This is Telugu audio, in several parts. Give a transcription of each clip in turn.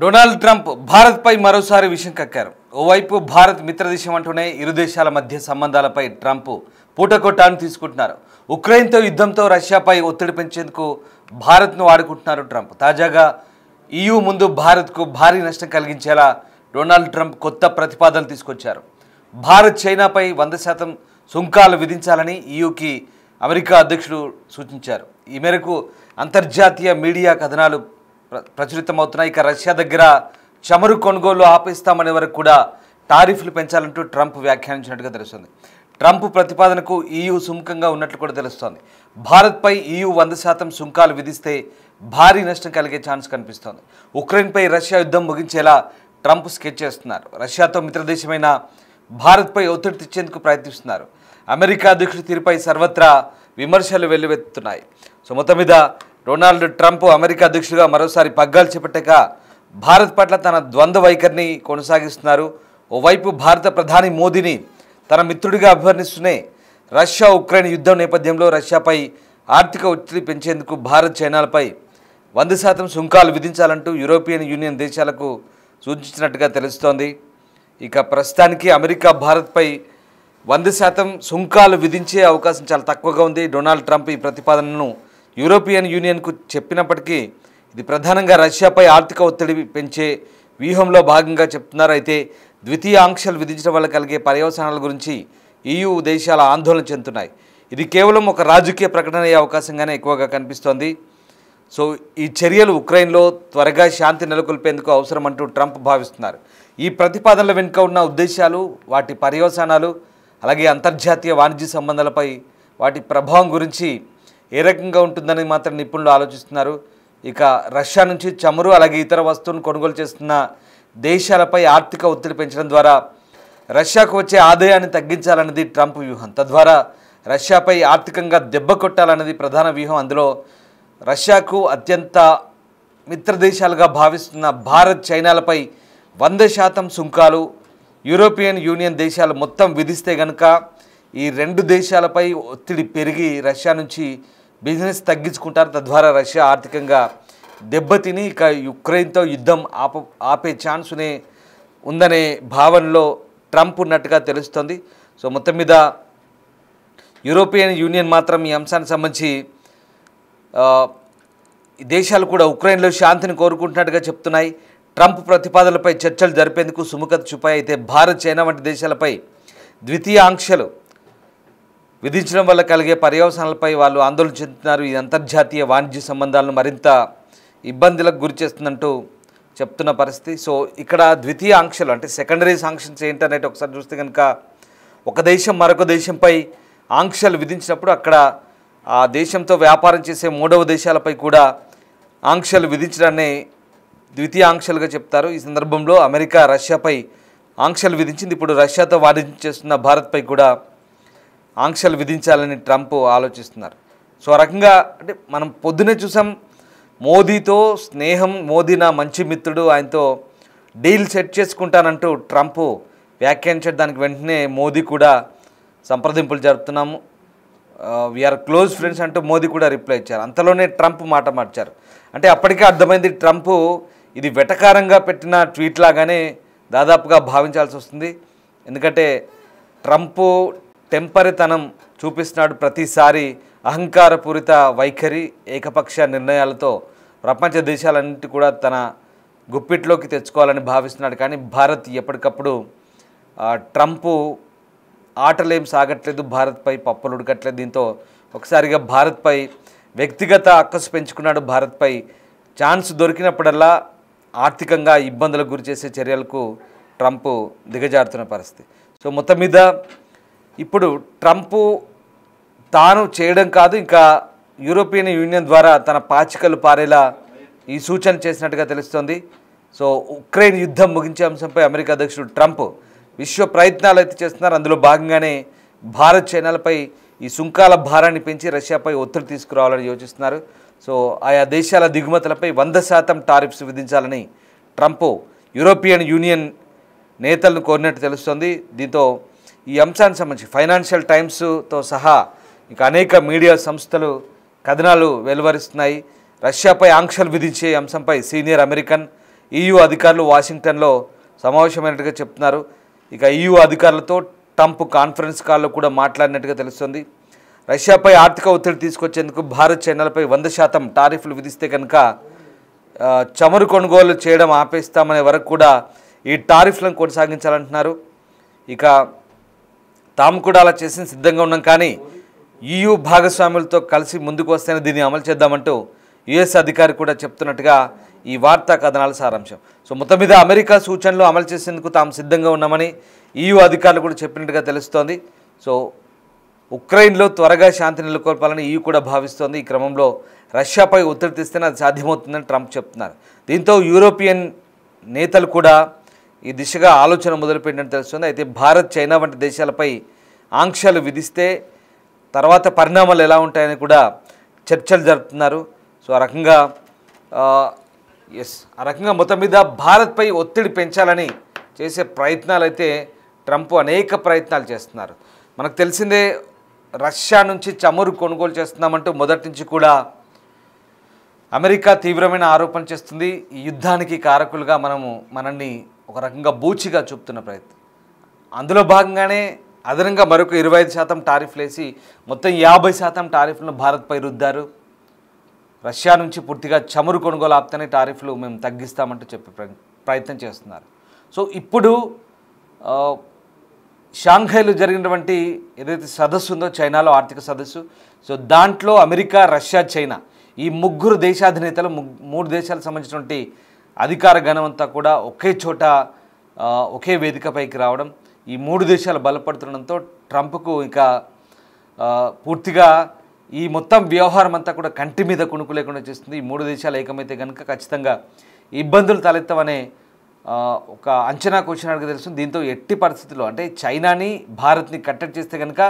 డొనాల్డ్ ట్రంప్ భారత్పై మరోసారి విషయం కక్కారు. ఓవైపు భారత్ మిత్రదేశం అంటూనే ఇరు దేశాల మధ్య సంబంధాలపై ట్రంప్ పూటకొట్టాను తీసుకుంటున్నారు. ఉక్రెయిన్తో యుద్ధంతో రష్యాపై ఒత్తిడి పెంచేందుకు భారత్ను వాడుకుంటున్నారు ట్రంప్. తాజాగా EU ముందు భారత్కు భారీ నష్టం కలిగించేలా డొనాల్డ్ ట్రంప్ కొత్త ప్రతిపాదనలు తీసుకొచ్చారు. భారత్ చైనాపై 100% సుంకాలు విధించాలని EUకి అమెరికా అధ్యక్షుడు సూచించారు. ఈ మేరకు అంతర్జాతీయ మీడియా కథనాలు ప్రచురితమవుతున్నాయి. ఇక రష్యా దగ్గర చమురు కొనుగోలు ఆపేస్తామనే వరకు కూడా టారిఫ్లు పెంచాలంటూ ట్రంప్ వ్యాఖ్యానించినట్టుగా తెలుస్తుంది. ట్రంప్ ప్రతిపాదనకు EU సుముఖంగా ఉన్నట్లు కూడా తెలుస్తోంది. భారత్పై EU 100% సుంకాలు విధిస్తే భారీ నష్టం కలిగే ఛాన్స్ కనిపిస్తోంది. ఉక్రెయిన్పై రష్యా యుద్ధం ముగించేలా ట్రంప్ స్కెచ్ చేస్తున్నారు. రష్యాతో మిత్రదేశమైన భారత్పై ఒత్తిడి తెచ్చేందుకు ప్రయత్నిస్తున్నారు. అమెరికా అధ్యక్షుడి తీరుపై సర్వత్రా విమర్శలు వెల్లువెత్తుతున్నాయి. సో మొత్తం మీద డొనాల్డ్ ట్రంప్ అమెరికా అధ్యక్షుడిగా మరోసారి పగ్గాలు చేపట్టాక భారత్ పట్ల తన ద్వంద్వ వైఖరిని కొనసాగిస్తున్నారు. ఓవైపు భారత ప్రధాని మోదీని తన మిత్రుడిగా అభివర్ణిస్తూనే రష్యా ఉక్రెయిన్ యుద్ధం నేపథ్యంలో రష్యాపై ఆర్థిక ఒత్తిడి పెంచేందుకు భారత్ చైనాలపై 100% సుంకాలు విధించాలంటూ యూరోపియన్ యూనియన్ దేశాలకు సూచించినట్టుగా తెలుస్తోంది. ఇక ప్రస్తుతానికి అమెరికా భారత్పై 100% సుంకాలు విధించే అవకాశం చాలా తక్కువగా ఉంది. డొనాల్డ్ ట్రంప్ ఈ ప్రతిపాదనను యూరోపియన్ యూనియన్కు చెప్పినప్పటికీ ఇది ప్రధానంగా రష్యాపై ఆర్థిక ఒత్తిడి పెంచే వ్యూహంలో భాగంగా చెప్తున్నారు. అయితే ద్వితీయ ఆంక్షలు విధించడం వల్ల కలిగే పర్యవసానాల గురించి EU దేశాల ఆందోళన చెందుతున్నాయి. ఇది కేవలం ఒక రాజకీయ ప్రకటన అయ్యే అవకాశంగానే ఎక్కువగా కనిపిస్తోంది. సో ఈ చర్యలు ఉక్రెయిన్లో త్వరగా శాంతి నెలకొల్పేందుకు అవసరం అంటూ ట్రంప్ భావిస్తున్నారు. ఈ ప్రతిపాదనల వెనుక ఉన్న ఉద్దేశాలు, వాటి పర్యవసానాలు, అలాగే అంతర్జాతీయ వాణిజ్య సంబంధాలపై వాటి ప్రభావం గురించి ఏ రకంగా ఉంటుందని మాత్రం నిపుణులు ఆలోచిస్తున్నారు. ఇక రష్యా నుంచి చమురు అలాగే ఇతర వస్తువులను కొనుగోలు చేస్తున్న దేశాలపై ఆర్థిక ఒత్తిడి పెంచడం ద్వారా రష్యాకు వచ్చే ఆదాయాన్ని తగ్గించాలన్నది ట్రంప్ వ్యూహం. తద్వారా రష్యాపై ఆర్థికంగా దెబ్బ కొట్టాలన్నది ప్రధాన వ్యూహం. అందులో రష్యాకు అత్యంత మిత్రదేశాలుగా భావిస్తున్న భారత్ చైనాలపై 100% సుంకాలు యూరోపియన్ యూనియన్ దేశాలు మొత్తం విధిస్తే కనుక ఈ రెండు దేశాలపై ఒత్తిడి పెరిగి రష్యా నుంచి బిజినెస్ తగ్గించుకుంటారు. తద్వారా రష్యా ఆర్థికంగా దెబ్బతిని ఇక యుక్రెయిన్తో యుద్ధం ఆపే ఛాన్సునే ఉందనే భావనలో ట్రంప్ ఉన్నట్టుగా తెలుస్తోంది. సో మొత్తం మీద యూరోపియన్ యూనియన్ మాత్రం ఈ అంశానికి సంబంధించి దేశాలు కూడా ఉక్రెయిన్లో శాంతిని కోరుకుంటున్నట్టుగా చెప్తున్నాయి. ట్రంప్ ప్రతిపాదనలపై చర్చలు జరిపేందుకు సుముఖత చూపాయి. అయితే భారత్ చైనా వంటి దేశాలపై ద్వితీయ ఆంక్షలు విధించడం వల్ల కలిగే పర్యవసానాలపై వాళ్ళు ఆందోళన చెందుతున్నారు. ఈ అంతర్జాతీయ వాణిజ్య సంబంధాలను మరింత ఇబ్బందులకు గురి చేస్తుందంటూ చెప్తున్న పరిస్థితి. సో ఇక్కడ ద్వితీయ ఆంక్షలు అంటే సెకండరీ సాంక్షన్స్ ఏంటనేది ఒకసారి చూస్తే కనుక ఒక దేశం మరొక దేశంపై ఆంక్షలు విధించినప్పుడు అక్కడ ఆ దేశంతో వ్యాపారం చేసే మూడవ దేశాలపై కూడా ఆంక్షలు విధించడాన్ని ద్వితీయ ఆంక్షలుగా చెప్తారు. ఈ సందర్భంలో అమెరికా రష్యాపై ఆంక్షలు విధించింది. ఇప్పుడు రష్యాతో వాణిజ్యం చేస్తున్న భారత్పై కూడా ఆంక్షలు విధించాలని ట్రంప్ ఆలోచిస్తున్నారు. సో ఆ రకంగా అంటే మనం పొద్దునే చూసాం మోదీతో స్నేహం, మోదీ నా మంచి మిత్రుడు, ఆయనతో డీల్ సెట్ చేసుకుంటానంటూ ట్రంప్ వ్యాఖ్యానించారు. దానికి వెంటనే మోదీ కూడా సంప్రదింపులు జరుపుతున్నాము, వీఆర్ క్లోజ్ ఫ్రెండ్స్ అంటూ మోదీ కూడా రిప్లై ఇచ్చారు. అంతలోనే ట్రంప్ మాట మార్చారు. అంటే అప్పటికే అర్థమైంది ట్రంప్ ఇది వెటకారంగా పెట్టిన ట్వీట్ లాగానే దాదాపుగా భావించాల్సి వస్తుంది. ఎందుకంటే ట్రంప్ టెంపరితనం చూపిస్తున్నాడు. ప్రతిసారి అహంకారపూరిత వైఖరి, ఏకపక్ష నిర్ణయాలతో ప్రపంచ దేశాలన్నింటి కూడా తన గుప్పిట్లోకి తెచ్చుకోవాలని భావిస్తున్నాడు. కానీ భారత్ ఎప్పటికప్పుడు ట్రంప్ ఆటలేం సాగట్లేదు, భారత్పై పప్పులు ఉడకట్లేదు. దీంతో ఒకసారిగా భారత్పై వ్యక్తిగత అక్కసు పెంచుకున్నాడు. భారత్పై ఛాన్స్ దొరికినప్పుడల్లా ఆర్థికంగా ఇబ్బందులకు గురి చేసే చర్యలకు ట్రంప్ దిగజారుతున్న పరిస్థితి. సో మొత్తం మీద ఇప్పుడు ట్రంప్ తాను చేయడం కాదు, ఇంకా యూరోపియన్ యూనియన్ ద్వారా తన పాచికలు పారేలా ఈ సూచన చేసినట్టుగా తెలుస్తోంది. సో ఉక్రెయిన్ యుద్ధం ముగించే అంశంపై అమెరికా అధ్యక్షుడు ట్రంప్ విశ్వ ప్రయత్నాలు అయితే చేస్తున్నారు. అందులో భాగంగానే భారత్ చైనాలపై ఈ సుంకాల భారాన్ని పెంచి రష్యాపై ఒత్తిడి తీసుకురావాలని యోచిస్తున్నారు. సో ఆయా దేశాల దిగుమతులపై 100% టారిఫ్స్ విధించాలని ట్రంప్ యూరోపియన్ యూనియన్ నేతలను కోరినట్టు తెలుస్తోంది. దీంతో ఈ అంశానికి సంబంధించి ఫైనాన్షియల్ టైమ్స్తో సహా ఇక అనేక మీడియా సంస్థలు కథనాలు వెలువరిస్తున్నాయి. రష్యాపై ఆంక్షలు విధించే అంశంపై సీనియర్ అమెరికన్ EU అధికారులు వాషింగ్టన్లో సమావేశమైనట్టుగా చెప్తున్నారు. ఇక EU అధికారులతో ట్రంప్ కాన్ఫరెన్స్ కాల్లో కూడా మాట్లాడినట్టుగా తెలుస్తుంది. రష్యాపై ఆర్థిక ఒత్తిడి తీసుకొచ్చేందుకు భారత్ చైనాలపై 100% టారిఫ్లు విధిస్తే కనుక చమురు కొనుగోలు చేయడం ఆపేస్తామనే వరకు కూడా ఈ టారిఫ్లను కొనసాగించాలంటున్నారు. ఇక తాము కూడా అలా చేసి సిద్ధంగా ఉన్నాం, కానీ EU భాగస్వాములతో కలిసి ముందుకు వస్తేనే దీన్ని అమలు చేద్దామంటూ US అధికారి కూడా చెప్తున్నట్టుగా ఈ వార్తా కథనాల సారాంశం. సో మొత్తం మీద అమెరికా సూచనలు అమలు చేసేందుకు తాము సిద్ధంగా ఉన్నామని EU అధికారులు కూడా చెప్పినట్టుగా తెలుస్తోంది. సో ఉక్రెయిన్లో త్వరగా శాంతి నెలకొల్పాలని EU కూడా భావిస్తోంది. ఈ క్రమంలో రష్యాపై ఒత్తిడి తెస్తేనే అది సాధ్యమవుతుందని ట్రంప్ చెప్తున్నారు. దీంతో యూరోపియన్ నేతలు కూడా ఈ దిశగా ఆలోచన మొదలుపెట్టినట్టు తెలుస్తుంది. అయితే భారత్, చైనా వంటి దేశాలపై ఆంక్షలు విధిస్తే తర్వాత పరిణామాలు ఎలా ఉంటాయని కూడా చర్చలు జరుపుతున్నారు. సో ఆ రకంగా మొత్తం మీద భారత్పై ఒత్తిడి పెంచాలని చేసే ప్రయత్నాలు అయితే ట్రంప్ అనేక ప్రయత్నాలు చేస్తున్నారు. మనకు తెలిసిందే, రష్యా నుంచి చమురు కొనుగోలు చేస్తున్నామంటూ మొదటి నుంచి కూడా అమెరికా తీవ్రమైన ఆరోపణ చేస్తుంది. ఈ యుద్ధానికి కారకులుగా మనల్ని ఒక రకంగా బూచిగా చూపుతున్న ప్రయత్నం. అందులో భాగంగానే అదనంగా మరొక 25% టారిఫ్లు వేసి మొత్తం 50% టారిఫ్లను భారత్పై రుద్దారు. రష్యా నుంచి పూర్తిగా చమురు కొనుగోలు ఆపితేనే టారిఫ్లు మేము తగ్గిస్తామంటూ చెప్పే ప్రయత్నం చేస్తున్నారు. సో ఇప్పుడు షాంఘైలో జరిగినటువంటి ఏదైతే సదస్సు ఉందో, చైనాలో ఆర్థిక సదస్సు, సో దాంట్లో అమెరికా, రష్యా, చైనా ఈ ముగ్గురు దేశాధినేతలు, 3 దేశాలకు సంబంధించినటువంటి అధికార గణం అంతా కూడా ఒకే చోట ఒకే వేదికపైకి రావడం, ఈ 3 దేశాలు బలపడుతుండడంతో ట్రంప్కు ఇక పూర్తిగా ఈ మొత్తం వ్యవహారం అంతా కూడా కంటి మీద కుణుకు లేకుండా చేస్తుంది. ఈ 3 దేశాలు ఏకమైతే కనుక ఖచ్చితంగా ఇబ్బందులు తలెత్తవనే ఒక అంచనాకు వచ్చినట్టుగా తెలుస్తుంది. దీంతో ఎట్టి పరిస్థితుల్లో అంటే చైనాని, భారత్ని కట్టడి చేస్తే కనుక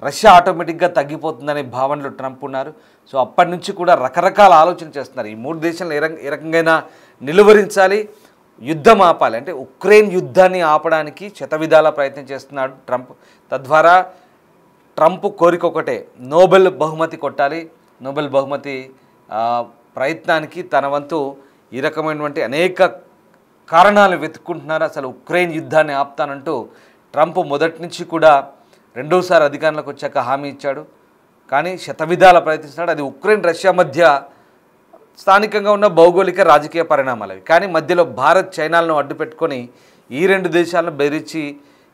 రష్యా ఆటోమేటిక్గా తగ్గిపోతుందనే భావనలో ట్రంప్ ఉన్నారు. సో అప్పటి నుంచి కూడా రకరకాల ఆలోచన చేస్తున్నారు. ఈ 3 దేశాలను ఏ రకంగా నిలువరించాలి, యుద్ధం ఆపాలి, అంటే ఉక్రెయిన్ యుద్ధాన్ని ఆపడానికి శతవిధాల ప్రయత్నం చేస్తున్నాడు ట్రంప్. తద్వారా ట్రంప్ కోరిక ఒకటే, నోబెల్ బహుమతి కొట్టాలి. నోబెల్ బహుమతి ప్రయత్నానికి తన వంతు ఈ రకమైనటువంటి అనేక కారణాలు వెతుక్కుంటున్నారు. అసలు ఉక్రెయిన్ యుద్ధాన్ని ఆపుతానంటూ ట్రంప్ మొదటి నుంచి కూడా రెండోసారి అధికారంలోకి వచ్చాక హామీ ఇచ్చాడు, కానీ శతవిధాల ప్రయత్నిస్తున్నాడు. అది ఉక్రెయిన్, రష్యా మధ్య స్థానికంగా ఉన్న భౌగోళిక రాజకీయ పరిణామాలు అవి. కానీ మధ్యలో భారత్, చైనాలను అడ్డు పెట్టుకొని ఈ 2 దేశాలను బెదిరించి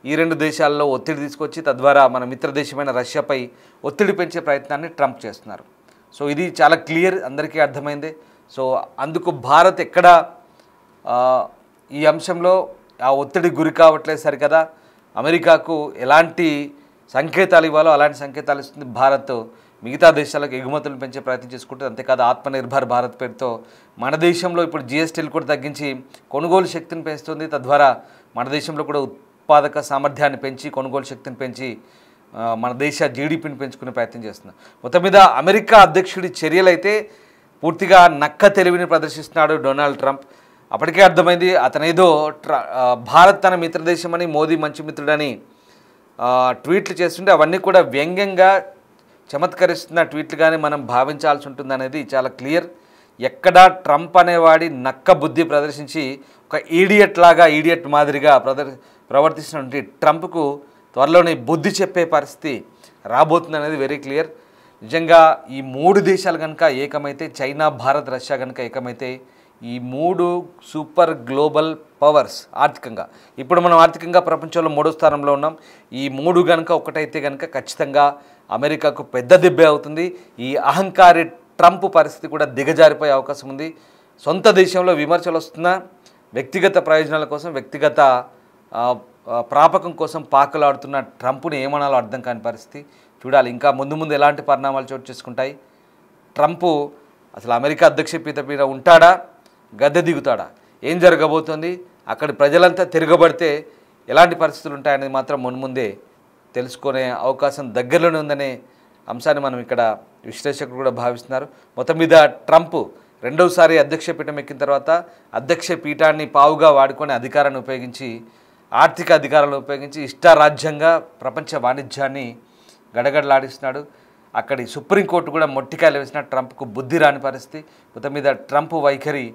ఈ 2 దేశాల్లో ఒత్తిడి తీసుకొచ్చి తద్వారా మన మిత్ర దేశమైన రష్యాపై ఒత్తిడి పెంచే ప్రయత్నాన్ని ట్రంప్ చేస్తున్నారు. సో ఇది చాలా క్లియర్, అందరికీ అర్థమైందే. సో అందుకు భారత్ ఎక్కడ ఈ అంశంలో ఆ ఒత్తిడి గురి కావట్లేదు సరికదా. అమెరికాకు ఎలాంటి సంకేతాలు ఇవ్వాలో అలాంటి సంకేతాలు ఇస్తుంది భారత్. మిగతా దేశాలకు ఎగుమతులు పెంచే ప్రయత్నం చేసుకుంటుంది. అంతేకాదు ఆత్మనిర్భర్ భారత్ పేరుతో మన దేశంలో ఇప్పుడు GSTలు కూడా తగ్గించి కొనుగోలు శక్తిని పెంచుతుంది. తద్వారా మన దేశంలో కూడా ఉత్పాదక సామర్థ్యాన్ని పెంచి, కొనుగోలు శక్తిని పెంచి మన దేశ GDPని పెంచుకునే ప్రయత్నం చేస్తుంది. మొత్తం మీద అమెరికా అధ్యక్షుడి చర్యలైతే పూర్తిగా నక్క తెలివిని ప్రదర్శిస్తున్నాడు డొనాల్డ్ ట్రంప్. అప్పటికే అర్థమైంది అతనేదో భారత్ తన మిత్రదేశమని, మోదీ మంచి మిత్రుడని ట్వీట్లు చేస్తుంటే అవన్నీ కూడా వ్యంగ్యంగా చమత్కరిస్తున్న ట్వీట్లుగానే మనం భావించాల్సి ఉంటుందనేది చాలా క్లియర్. ఎక్కడా ట్రంప్ అనేవాడి నక్క బుద్ధి ప్రదర్శించి ఒక ఈడియట్ మాదిరిగా ప్రవర్తిస్తున్నటువంటి ట్రంప్కు త్వరలోనే బుద్ధి చెప్పే పరిస్థితి రాబోతుంది అనేది వెరీ క్లియర్. నిజంగా ఈ 3 దేశాలు కనుక ఏకమైతే, చైనా, భారత్, రష్యా కనుక ఏకమైతే, ఈ 3 సూపర్ గ్లోబల్ పవర్స్ ఆర్థికంగా, ఇప్పుడు మనం ఆర్థికంగా ప్రపంచంలో 3వ స్థానంలో ఉన్నాం. ఈ 3 కనుక ఒకటైతే కనుక ఖచ్చితంగా అమెరికాకు పెద్ద దెబ్బే అవుతుంది. ఈ అహంకారి ట్రంప్ పరిస్థితి కూడా దిగజారిపోయే అవకాశం ఉంది. సొంత దేశంలో విమర్శలు వస్తున్నా వ్యక్తిగత ప్రయోజనాల కోసం, వ్యక్తిగత ప్రాపకం కోసం పాకులాడుతున్న ట్రంప్ని ఏమనాలో అర్థం కాని పరిస్థితి. చూడాలి ఇంకా ముందు ఎలాంటి పరిణామాలు చోటు చేసుకుంటాయి. ట్రంప్ అసలు అమెరికా అధ్యక్ష పీఠ మీద ఉంటాడా, గద్దె దిగుతాడా, ఏం జరగబోతుంది, అక్కడి ప్రజలంతా తిరగబడితే ఎలాంటి పరిస్థితులు ఉంటాయనేది మాత్రం మున్ముందే తెలుసుకునే అవకాశం దగ్గరలోనే ఉందనే అంశాన్ని మనం ఇక్కడ విశ్లేషకులు కూడా భావిస్తున్నారు. మొత్తం మీద ట్రంప్ రెండోసారి అధ్యక్ష పీఠం ఎక్కిన తర్వాత అధ్యక్ష పీఠాన్ని పావుగా వాడుకొని అధికారాన్ని ఉపయోగించి, ఆర్థిక అధికారాలను ఉపయోగించి ఇష్టారాజ్యంగా ప్రపంచ వాణిజ్యాన్ని గడగడలాడిస్తున్నాడు. అక్కడి సుప్రీంకోర్టు కూడా మొట్టికాయలు వేసిన ట్రంప్కు బుద్ధి రాని పరిస్థితి. మొత్తం మీద ట్రంప్ వైఖరి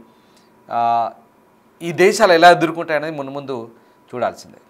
ఈ దేశాలు ఎలా ఎదుర్కొంటాయనేది ముందు ముందు చూడాల్సిందే.